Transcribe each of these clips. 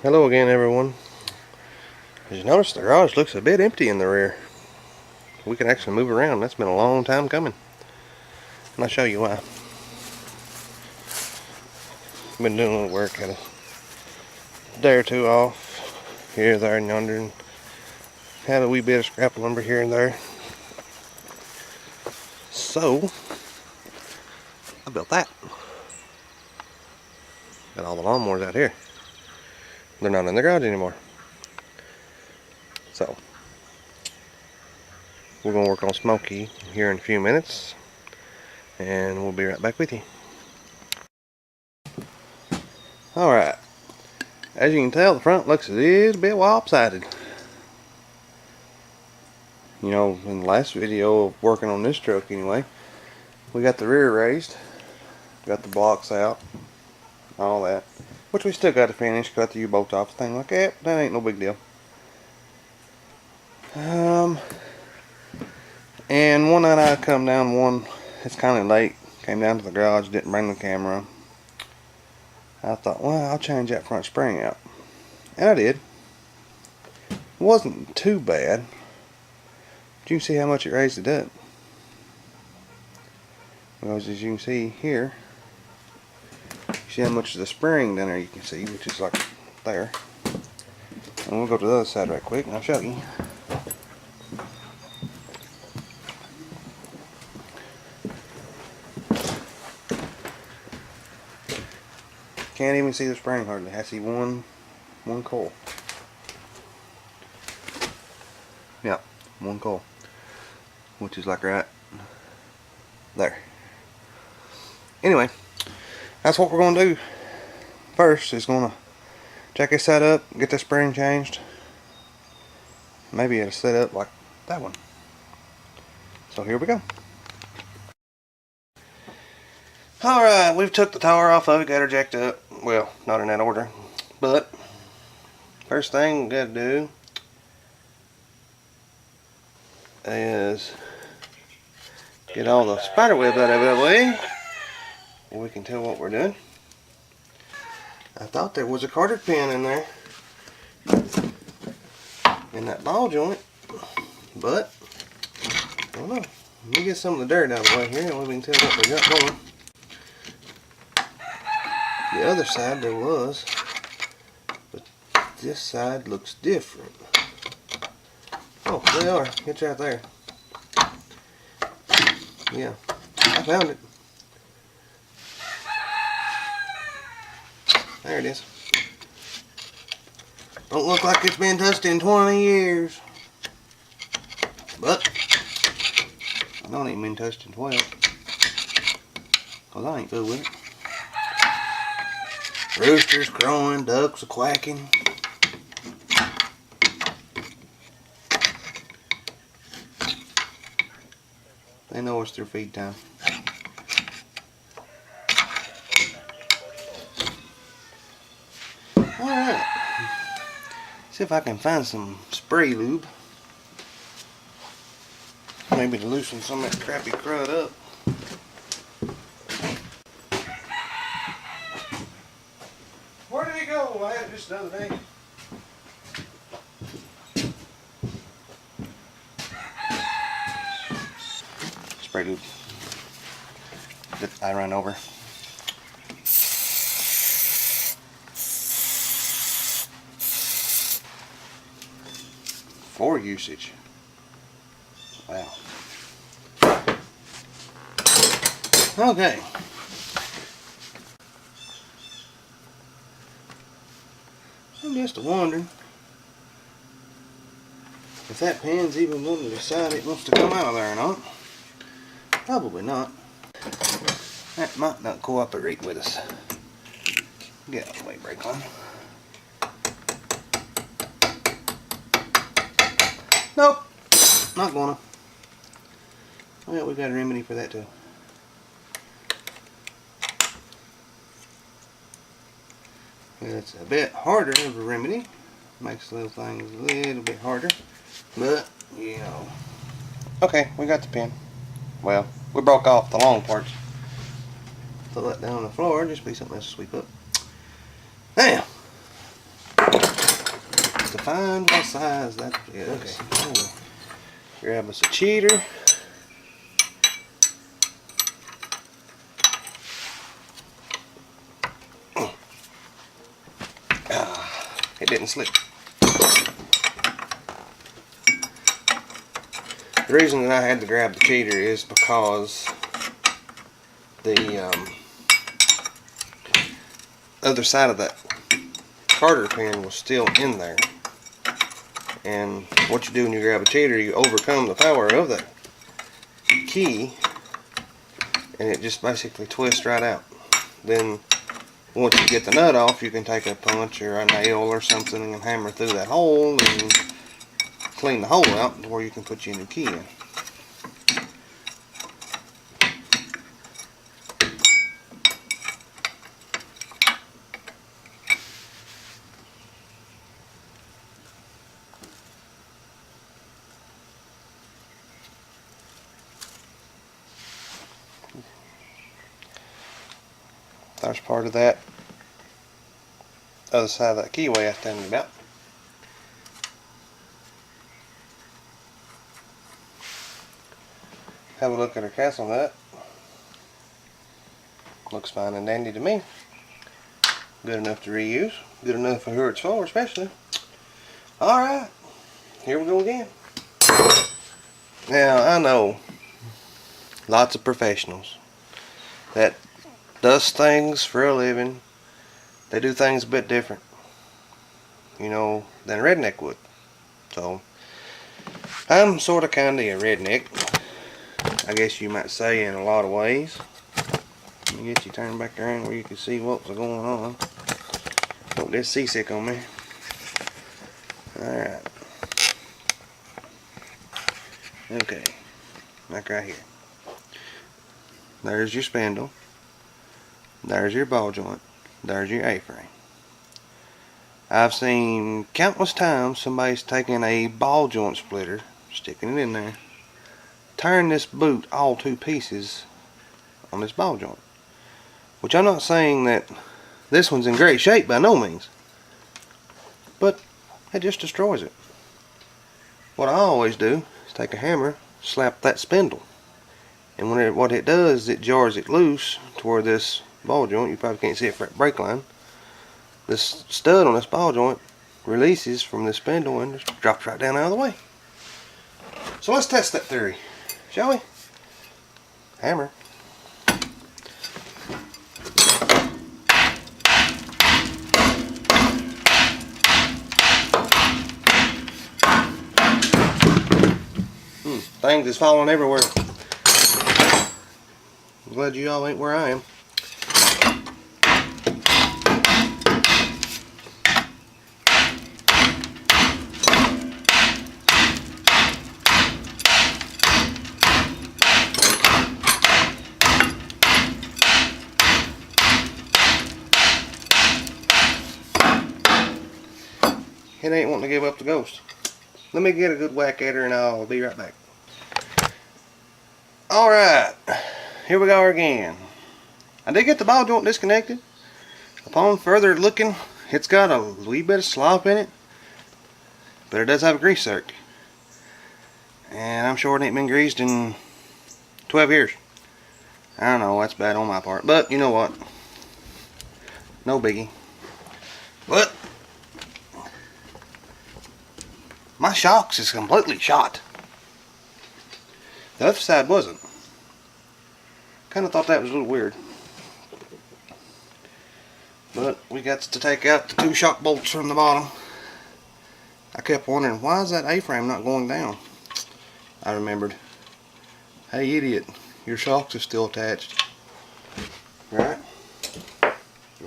Hello again, everyone. As you notice, the garage looks a bit empty in the rear. We can actually move around. That's been a long time coming. And I'll show you why. Been doing a little work, had a day or two off here, there, and yonder, and had a wee bit of scrap lumber here and there. So I built that. Got all the lawnmowers out here. They're not in the garage anymore. So we're going to work on Smokey here in a few minutes, and we'll be right back with you. Alright, as you can tell, the front looks a little bit lopsided. You know, in the last video of working on this truck anyway, we got the rear raised, got the blocks out, all that, which we still got to finish, cut the U-bolts off, thing like that. That ain't no big deal. And one night I come down, it's kind of late, came down to the garage, didn't bring the camera. I thought, well, I'll change that front spring out. And I did. It wasn't too bad. But you can see how much it raised it up. Because as you can see here, you see how much of the spring down there you can see, which is like there. And we'll go to the other side right quick and I'll show you. Can't even see the spring hardly. I see one coil. Yeah, one coil, which is like right there. Anyway, that's what we're going to do first, is going to jack this side up, get the spring changed. Maybe it'll set up like that one. So here we go. Alright, we've took the tower off of it, got her jacked up. Well, not in that order. But first thing we got to do is get all the spider web out of the way, and we can tell what we're doing. I thought there was a carded pin in there in that ball joint, but I don't know. Let me get some of the dirt out of the way here and we can tell what we got going. The other side there was, but this side looks different. Oh, they are. It's right there. Yeah, I found it. There it is. Don't look like it's been touched in 20 years. But I don't even been touched in 12. Because I ain't fool with it. Roosters crowing, ducks a quacking. They know it's their feed time. Alright. See if I can find some spray lube. Maybe to loosen some of that crappy crud up. Where did he go? I had it just the other day. Spray lube that I run over. For usage. Wow. Okay. I'm just wondering if that pin's even going to decide it wants to come out of there or not. Probably not. That might not cooperate with us. Get out of the way, brake line. Nope, not gonna. Well, we got a remedy for that too. It's a bit harder of a remedy. Makes the little things a little bit harder. But, you know. Okay, we got the pin. Well, we broke off the long parts. Throw that down on the floor, just be something else to sweep up. Now, find what size that is. Okay. Grab us a cheater. It didn't slip. The reason that I had to grab the cheater is because the other side of that carter pin was still in there. And what you do when you grab a cheater, you overcome the power of that key, and it just basically twists right out. Then once you get the nut off, you can take a punch or a nail or something and hammer through that hole and clean the hole out to where you can put your new key in. There's part of that other side of that keyway I was telling you about. Have a look at her castle nut. Looks fine and dandy to me. Good enough to reuse. Good enough for who it's for, especially. Alright, here we go again. Now, I know lots of professionals that does things for a living. They do things a bit different, you know, than a redneck would. So, I'm sort of kind of a redneck, I guess you might say, in a lot of ways. Let me get you turned back around where you can see what's going on. Don't get seasick on me. Alright. Okay. Like right here. There's your spindle. There's your ball joint. There's your A-frame. I've seen countless times somebody's taking a ball joint splitter, sticking it in there, tearing this boot all to pieces on this ball joint. Which I'm not saying that this one's in great shape by no means, but it just destroys it. What I always do is take a hammer, slap that spindle, and what it does is it jars it loose to where this ball joint, you probably can't see it for that brake line, this stud on this ball joint releases from this spindle and just drops right down out of the way. So let's test that theory, shall we? Hammer. Things is falling everywhere. I'm glad you all ain't where I am. It ain't wanting to give up the ghost. Let me get a good whack at her and I'll be right back. Alright, here we go again. I did get the ball joint disconnected. Upon further looking, it's got a wee bit of slop in it, but it does have a grease circ. And I'm sure it ain't been greased in 12 years. I don't know, that's bad on my part, but you know what? No biggie. But my shocks is completely shot. The other side wasn't. Kind of thought that was a little weird. But we got to take out the 2 shock bolts from the bottom. I kept wondering, why is that A-frame not going down? I remembered. Hey idiot, your shocks are still attached. Right?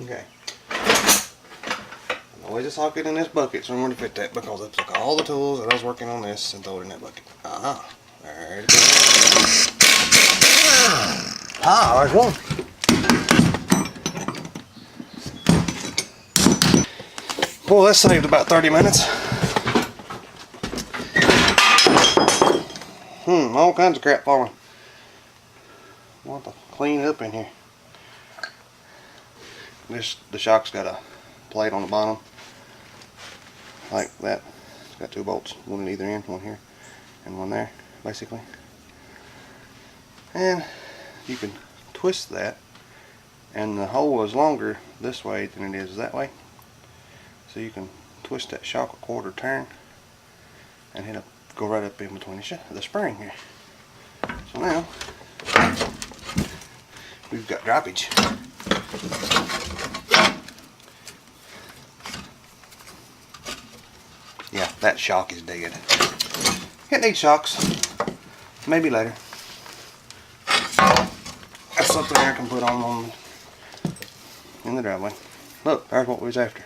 Okay. Always a socket in this bucket, so I'm going to fit that because I took all the tools that I was working on this and throw it in that bucket. Aha. There it goes. Ah, there's one. Boy, that saved about 30 minutes. All kinds of crap falling. I want to clean up in here. The shock's got a plate on the bottom. like that. It's got 2 bolts, one at either end, one here and one there, basically. And you can twist that, and the hole is longer this way than it is that way, so you can twist that shock a quarter turn and hit up, go right up in between the spring here. So now we've got droppage. Yeah, that shock is dead. It needs shocks. Maybe later. That's something I can put on in the driveway. Look, there's what we was after.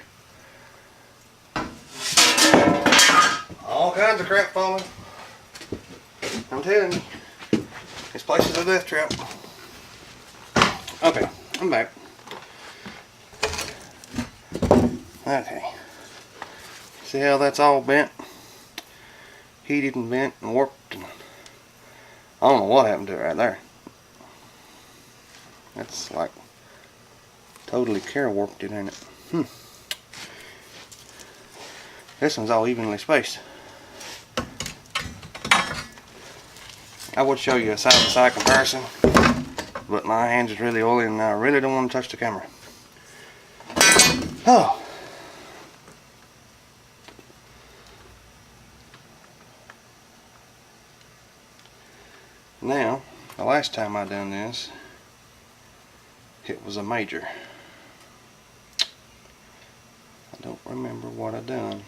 All kinds of crap falling. I'm telling you, this place is a death trap. Okay, I'm back. Okay. See how that's all bent? Heated and bent and warped. And I don't know what happened to it right there. That's like totally care warped it, ain't it? This one's all evenly spaced. I would show you a side-by-side comparison, but my hands is really oily and I really don't want to touch the camera. Oh. Now, the last time I done this, it was a major. I don't remember what I done.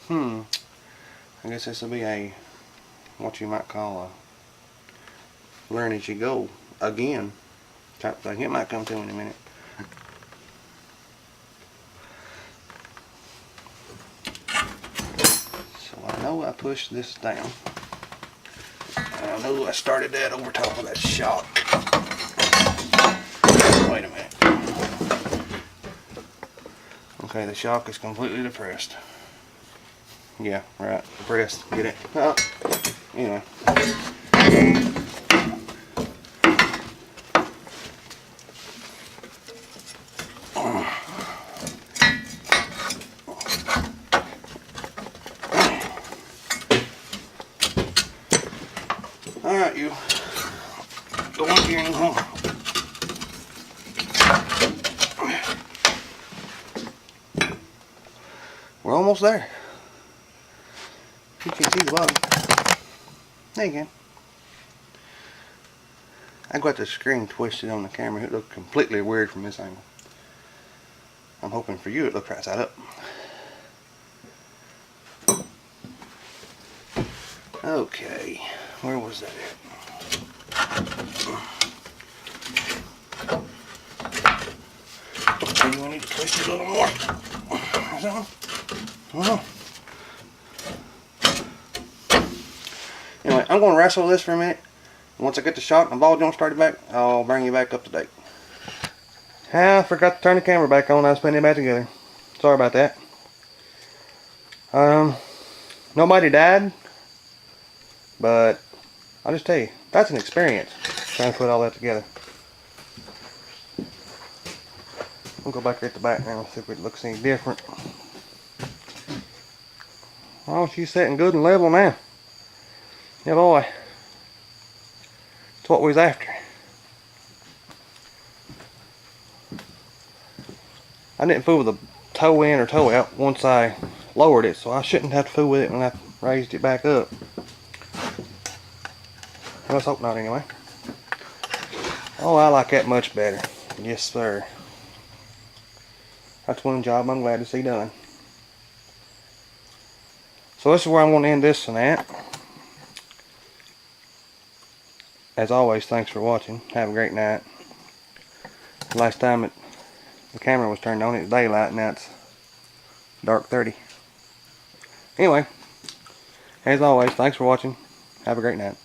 I guess this will be a, what you might call a learn as you go again type thing. It might come to in a minute. So I know I pushed this down. I know I started that over top of that shock. Wait a minute. Okay, the shock is completely depressed. Yeah, right, depressed. Get it? Anyway. Alright, you. Don't want to hear anymore. We're almost there. You can see the bottom. There you can. I got the screen twisted on the camera. It looked completely weird from this angle. I'm hoping for you it looked right side up. Okay, where was that at? Maybe we need to twist it a little more. Anyway, I'm going to wrestle this for a minute. Once I get the shock and the ball joint started back, I'll bring you back up to date. I forgot to turn the camera back on. I was putting it back together. Sorry about that. Nobody died, but I'll just tell you, that's an experience trying to put all that together. We'll go back here at the back now and see if it looks any different. Oh, she's sitting good and level now. Yeah, boy. It's what we was after. I didn't fool with the toe in or toe out once I lowered it, so I shouldn't have to fool with it when I raised it back up. Let's hope not anyway. Oh, I like that much better. Yes, sir. That's one job I'm glad to see done. So this is where I'm going to end this one at. As always, thanks for watching. Have a great night. Last time the camera was turned on, it was daylight, now it's dark 30. Anyway, as always, thanks for watching. Have a great night.